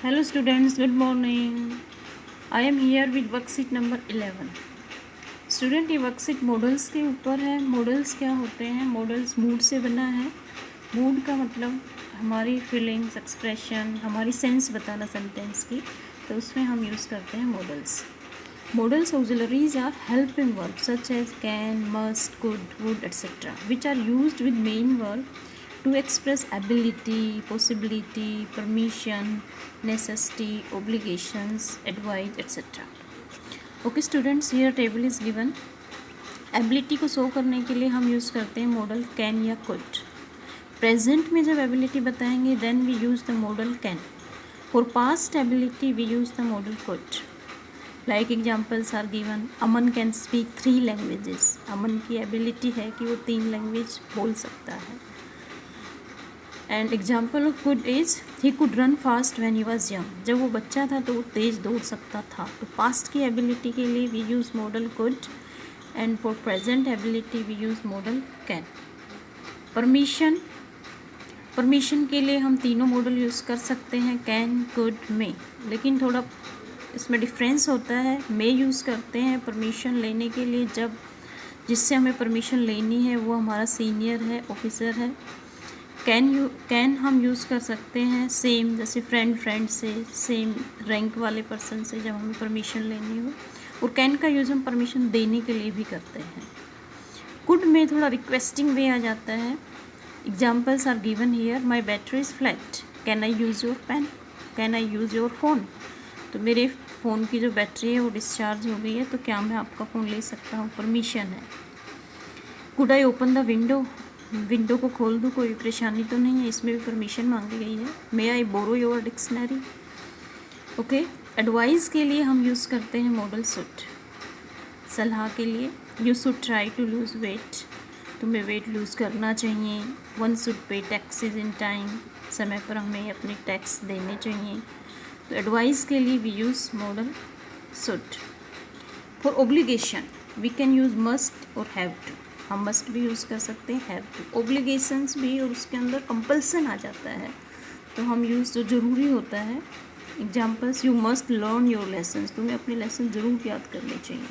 Hello students, good morning. I am here with worksheet number 11. Student ये worksheet models के ऊपर है। Models क्या होते हैं? मॉडल्स मूड से बना है। मूड का मतलब हमारी फीलिंग्स, एक्सप्रेशन, हमारी सेंस बताना सेंटेंस की, तो उसमें हम यूज़ करते हैं models. Modals auxiliaries are helping verbs such as can, must, could, would, etc., which are used with main verb to express ability, possibility, permission, necessity, obligations, advice, etc. Okay students, here table is given. Ability को show करने के लिए हम use करते हैं modal can या could. Present में जब एबिलिटी बताएंगे then we use the modal can. For past ability we use the modal could. Like examples are given, Aman can speak 3 languages. Aman की एबिलिटी है कि वो 3 लैंग्वेज बोल सकता है। And example of could is he could run fast when he was young. जब वो बच्चा था तो वो तेज़ दौड़ सकता था। तो पास्ट की एबिलिटी के लिए we use modal could and for present ability we use modal can. Permission के लिए हम तीनों मॉडल यूज़ कर सकते हैं, कैन, कुड, मे। लेकिन थोड़ा इसमें डिफरेंस होता है। मे यूज़ करते हैं परमिशन लेने के लिए जब जिससे हमें परमिशन लेनी है वो हमारा सीनियर है, ऑफिसर है। कैन हम यूज़ कर सकते हैं सेम, जैसे फ्रेंड से, सेम रैंक वाले पर्सन से जब हमें परमिशन लेनी हो। और कैन का यूज़ हम परमिशन देने के लिए भी करते हैं। कुड में थोड़ा रिक्वेस्टिंग वे आ जाता है। Examples are given here, my battery is flat, can I use your pen, can I use your phone. तो मेरे फ़ोन की जो बैटरी है वो डिस्चार्ज हो गई है, तो क्या मैं आपका फ़ोन ले सकता हूँ, परमिशन है। Could I open the window, window को खोल दूँ, कोई परेशानी तो नहीं है, इसमें भी परमिशन मांगी गई है। May I borrow your dictionary. Okay. Advice के लिए हम यूज़ करते हैं मॉडल शुड। सलाह के लिए you should try to lose weight, तुम्हें वेट लूज़ करना चाहिए। One should pay taxes in time, समय पर हमें अपने टैक्स देने चाहिए। तो एडवाइस के लिए we use modal should. For obligation we can use must और हैव टू। हम मस्ट भी यूज़ कर सकते हैं, हैव टू। ओब्लिगेशंस भी, और उसके अंदर कंपल्सन आ जाता है, तो हम यूज़ जो ज़रूरी होता है। Examples, you must learn your lessons, तुम्हें अपने लेसन ज़रूर याद करने चाहिए।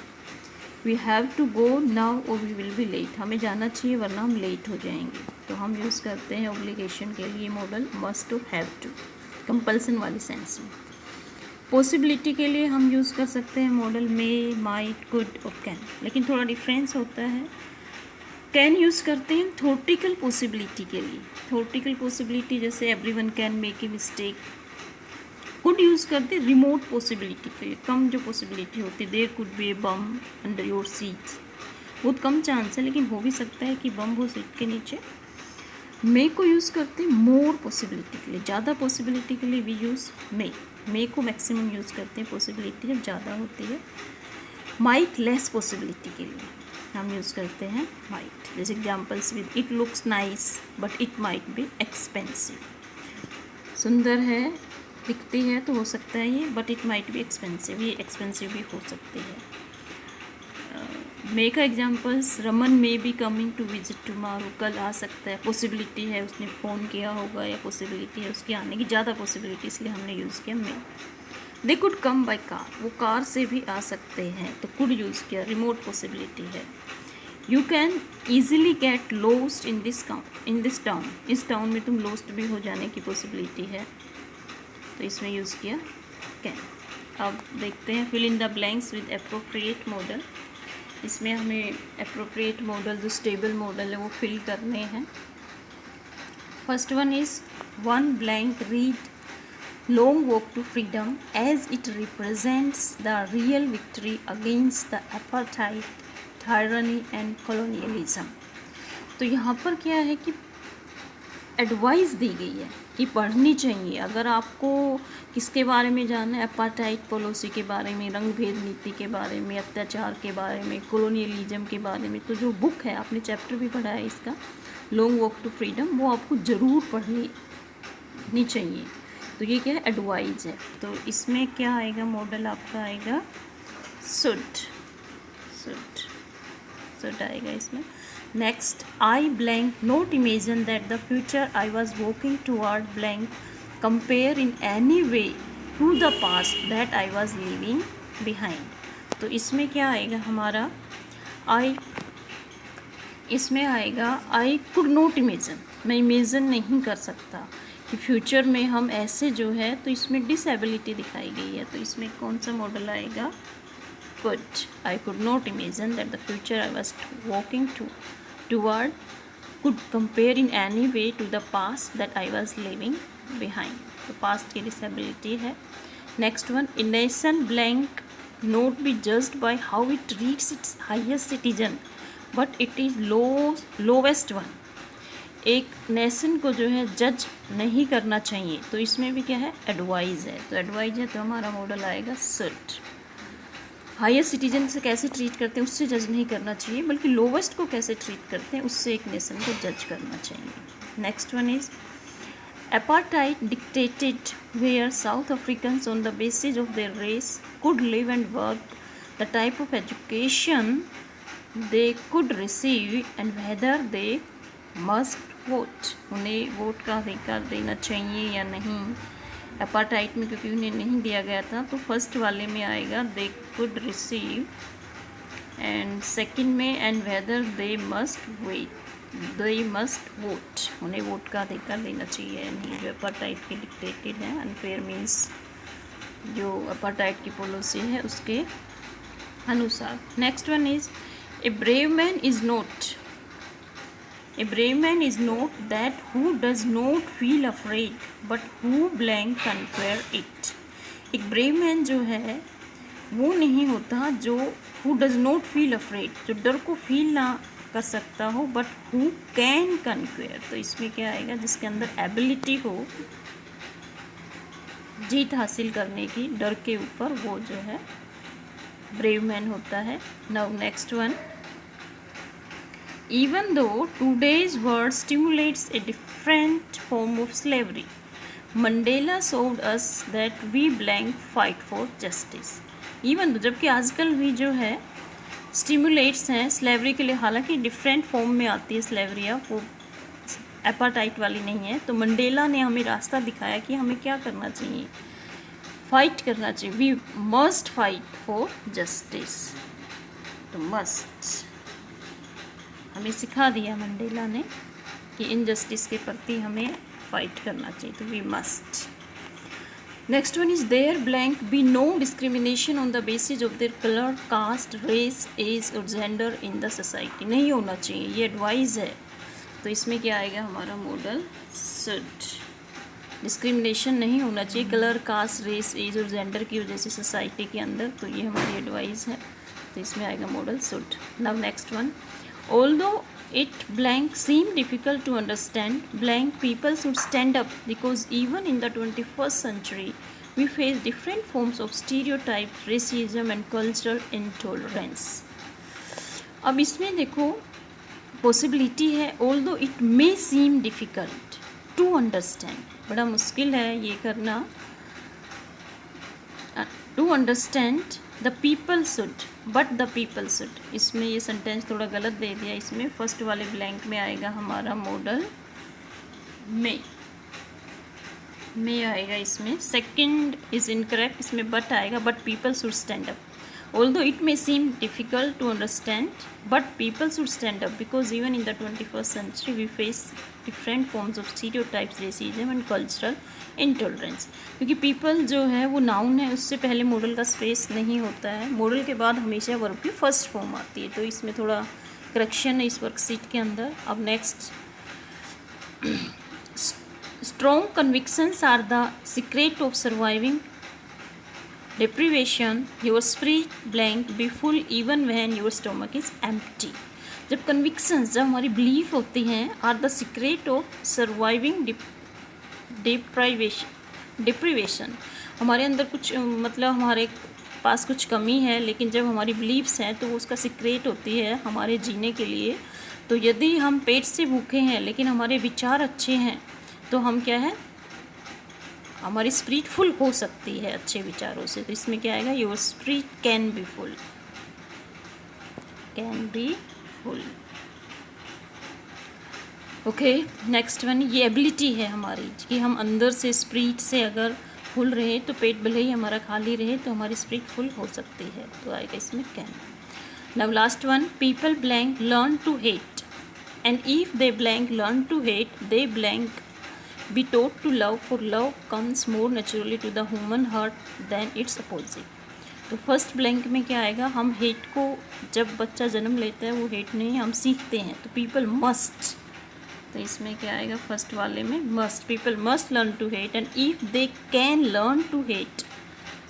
We have to go now और वी विल बी लेट, हमें जाना चाहिए वरना हम लेट हो जाएंगे। तो हम यूज़ करते हैं ओब्लिगेशन के लिए मॉडल मस्ट और हैव टू, कंपल्सन वाली सेंस में। पॉसिबिलिटी के लिए हम यूज़ कर सकते हैं मॉडल मे, माइट, कुड और कैन। लेकिन थोड़ा डिफरेंस होता है। कैन यूज़ करते हैं थ्योरेटिकल पॉसिबिलिटी के लिए। थ्योरेटिकल पॉसिबिलिटी जैसे everyone can make a mistake. Could use करते हैं रिमोट पॉसिबिलिटी के लिए, कम जो पॉसिबिलिटी होती है, there could be a bomb under your seat, बहुत कम चांस है लेकिन हो भी सकता है कि बम हो सीट के नीचे। मे को यूज़ करते हैं मोर पॉसिबिलिटी के लिए, ज़्यादा पॉसिबिलिटी के लिए वी यूज़ मे को मैक्सिमम यूज़ करते हैं पॉसिबिलिटी जब ज़्यादा होती है। माइट लेस पॉसिबिलिटी के लिए हम यूज़ करते हैं माइट। जैसे examples with, it looks nice but it might be expensive. सुंदर है, दिखती है तो हो सकता है ये, but it might be expensive, ये एक्सपेंसिव भी हो सकती है। मे का examples, Raman may be coming to visit tomorrow, कल आ सकता है, पॉसिबिलिटी है उसने फ़ोन किया होगा या पॉसिबिलिटी है उसके आने की, ज़्यादा पॉसिबिलिटी, इसलिए हमने यूज़ किया may. They could come by car, वो कार से भी आ सकते हैं, तो कुड यूज़ किया, रिमोट पॉसिबिलिटी है। You can easily get lost in this town, इस टाउन में तुम लॉस्ट भी हो जाने की पॉसिबिलिटी है, तो इसमें यूज़ किया कैन। अब देखते हैं fill in the blanks with appropriate modal. इसमें हमें एप्रोप्रिएट मॉडल, जो स्टेबल मॉडल है, वो फिल करने हैं। First one is one blank, read long walk to freedom as it represents the real victory against the apartheid, tyranny and colonialism. तो यहाँ पर क्या है कि एडवाइस दी गई है कि पढ़नी चाहिए। अगर आपको किसके बारे में जानना है, अपार्थाइड पॉलिसी के बारे में, रंग भेद नीति के बारे में, अत्याचार के बारे में, कॉलोनियलिज्म के बारे में, तो जो बुक है, आपने चैप्टर भी पढ़ा है इसका, लॉन्ग वॉक टू फ्रीडम, वो आपको ज़रूर पढ़नी चाहिए। तो ये क्या है, एडवाइस है। तो इसमें क्या आएगा, मॉडल आपका आएगा शुड आएगा इसमें। Next, I blank not imagine that the future I was walking toward blank compare in any way to the past that I was living behind. तो इसमें क्या आएगा हमारा इसमें आएगा आई कुड नॉट इमेजिन, मैं इमेजिन नहीं कर सकता कि फ्यूचर में हम ऐसे जो है, तो इसमें डिसेबिलिटी दिखाई गई है, तो इसमें कौन सा मॉडल आएगा, could. I could not imagine that the future I was walking toward could compare in any way to the past that I was leaving behind। तो past की disability है। Next one, a nation blank not be judged by how it treats its highest citizen but it is lowest one। एक nation को जो है जज नहीं करना चाहिए, तो इसमें भी क्या है, एडवाइज है, तो एडवाइज है तो हमारा मॉडल आएगा शुड। हायर सिटीजन से कैसे ट्रीट करते हैं उससे जज नहीं करना चाहिए, बल्कि लोवेस्ट को कैसे ट्रीट करते हैं उससे एक नेशन को जज करना चाहिए। Next one is apartheid dictated where South Africans on the basis of their race could live and work, the type of education they could receive and whether they must vote। उन्हें vote का अधिकार देना चाहिए या नहीं। Apartheid में क्योंकि उन्हें नहीं दिया गया था, तो फर्स्ट वाले में आएगा they could receive, and second में and whether they must vote, उन्हें वोट का अधिकार देना चाहिए या नहीं, जो अपार्टाइड के डिक्टेटेड है। अनफेयर मीन्स जो अपार्टाइड की पॉलिसी है उसके अनुसार। Next one is a brave man is not that who does not feel afraid but who blank conquer it। एक ब्रेव मैन जो है वो नहीं होता जो who does not feel afraid, जो डर को फील ना कर सकता हो, but who can conquer। तो इसमें क्या आएगा, जिसके अंदर एबिलिटी हो जीत हासिल करने की डर के ऊपर, वो जो है ब्रेव मैन होता है। Now next one, even though today's world stimulates a different form of slavery, Mandela showed us that we blank fight for justice। even though, जबकि आजकल भी जो है स्टिमुलेट्स हैं स्लेवरी के लिए, हालांकि डिफरेंट फॉर्म में आती है स्लेवरी, वो एपाटाइट वाली नहीं है, तो मंडेला ने हमें रास्ता दिखाया कि हमें क्या करना चाहिए, फाइट करना चाहिए। We must fight for justice, तो मस्ट हमें सिखा दिया मंडेला ने कि इनजस्टिस के प्रति हमें फाइट करना चाहिए, तो we must. Next one is there blank be no discrimination on the basis of their colour, caste, race, age और जेंडर इन द सोसाइटी। नहीं होना चाहिए, ये एडवाइस है, तो इसमें क्या आएगा हमारा मॉडल शुड। डिस्क्रिमिनेशन नहीं होना चाहिए कलर, कास्ट, रेस, एज और जेंडर की वजह से सोसाइटी के अंदर, तो ये हमारी एडवाइस है, तो इसमें आएगा model should. Now next one, although it blank seem difficult to understand, blank people should stand up because even in the 21st century we face different forms of stereotype, racism and cultural intolerance। अब इसमें देखो possibility है, although it may seem difficult to understand, बड़ा मुश्किल है ये करना, to understand the people should but the people should। इसमें ये सेंटेंस थोड़ा गलत दे दिया, इसमें फर्स्ट वाले ब्लैंक में आएगा हमारा मॉडल में आएगा, इसमें सेकंड इज इनकरेक्ट, इसमें बट आएगा, but people should stand up. although it may seem difficult to understand but people should stand up because even in the 21st century we face different forms of stereotypes, racism and cultural intolerance। क्योंकि people जो है वो noun है, उससे पहले model का space नहीं होता है, मॉडल के बाद हमेशा वर्ब की फर्स्ट फॉर्म आती है, तो इसमें थोड़ा करेक्शन है इस वर्कशीट के अंदर। अब next, strong convictions are the secret of surviving deprivation, your spirit blank be full even when your stomach is empty। जब कन्विक्शंस, जब हमारी बिलीफ होती हैं, are the secret of surviving deprivation, हमारे अंदर कुछ मतलब हमारे पास कुछ कमी है, लेकिन जब हमारी बिलीफ्स हैं तो वो उसका सीक्रेट होती है हमारे जीने के लिए। तो यदि हम पेट से भूखे हैं लेकिन हमारे विचार अच्छे हैं, तो हम क्या है, हमारी स्पिरिट फुल हो सकती है अच्छे विचारों से, तो इसमें क्या आएगा, your spirit can be full, okay. Next one, ये एबिलिटी है हमारी कि हम अंदर से स्पिरिट से अगर फुल रहे तो पेट भले ही हमारा खाली रहे तो हमारी स्पिरिट फुल हो सकती है, तो आएगा इसमें can. Now last one, people blank learn to hate and if they blank learn to hate they blank be taught to love, for love comes more naturally to the human heart than its opposite. तो first blank में क्या आएगा, हम hate को, जब बच्चा जन्म लेता है वो हेट नहीं हम सीखते हैं, तो पीपल मस्ट, तो इसमें क्या आएगा फर्स्ट वाले में must, people must learn to hate and if they can learn to hate.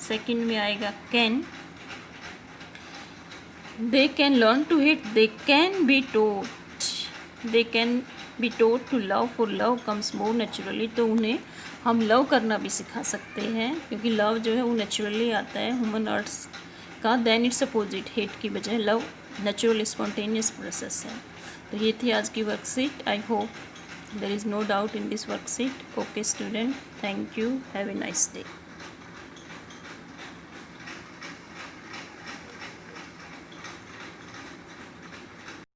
Second में आएगा can, they can learn to hate, they can be taught to love, for love comes more naturally, तो उन्हें हम love करना भी सिखा सकते हैं क्योंकि लव जो है वो नेचुरली आता है ह्यूमन आर्ट्स का, देन इट्स अपोजिट, हेट की बजाय लव नेचुरल स्पॉन्टेनियस प्रोसेस है। तो ये थी आज की worksheet. I hope there is no doubt in this worksheet. Okay student, thank you, have a nice day.